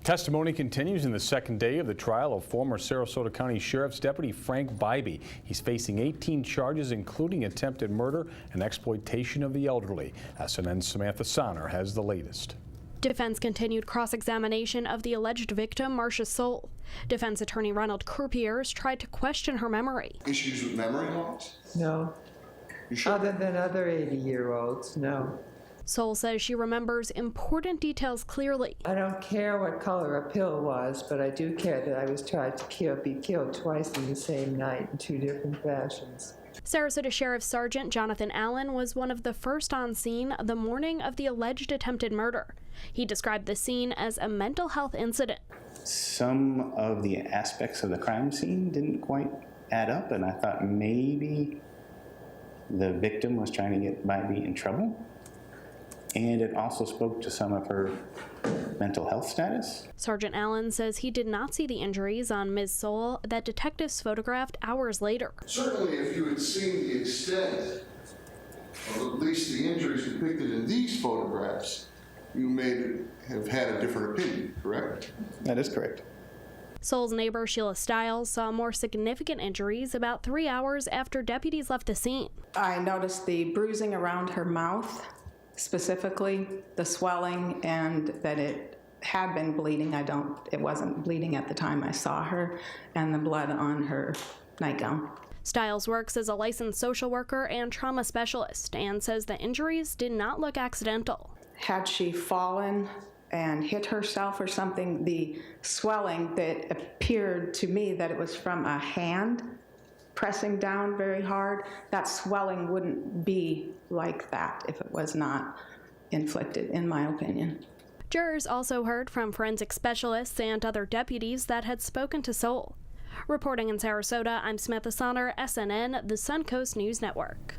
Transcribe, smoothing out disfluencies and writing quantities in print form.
Testimony continues in the second day of the trial of former Sarasota County Sheriff's Deputy Frank Bybee. He's facing 18 charges, including attempted murder and exploitation of the elderly. SNN's Samantha Sonner has the latest. Defense continued cross-examination of the alleged victim, Marcia Soule. Defense attorney Ronald Croupiers tried to question her memory. Issues with memory loss? No. You sure? Other than other 80-year-olds, no. Soule says she remembers important details clearly. I don't care what color a pill was, but I do care that I was tried to be killed twice in the same night in two different fashions. Sarasota Sheriff Sergeant Jonathan Allen was one of the first on scene the morning of the alleged attempted murder. He described the scene as a mental health incident. Some of the aspects of the crime scene didn't quite add up, and I thought maybe the victim was trying to get Bybee in trouble. And it also spoke to some of her mental health status. Sergeant Allen says he did not see the injuries on Ms. Soule that detectives photographed hours later. Certainly, if you had seen the extent of at least the injuries depicted in these photographs, you may have had a different opinion, correct? That is correct. Soule's neighbor Sheila Stiles saw more significant injuries about 3 hours after deputies left the scene. I noticed the bruising around her mouth, specifically the swelling, and that it had been bleeding. It wasn't bleeding at the time I saw her, and the blood on her nightgown. Stiles works as a licensed social worker and trauma specialist and says the injuries did not look accidental. Had she fallen and hit herself or something, the swelling that appeared to me that it was from a hand pressing down very hard, that swelling wouldn't be like that if it was not inflicted, in my opinion. Jurors also heard from forensic specialists and other deputies that had spoken to Soule. Reporting in Sarasota, I'm Samantha Sonner, SNN, the Suncoast News Network.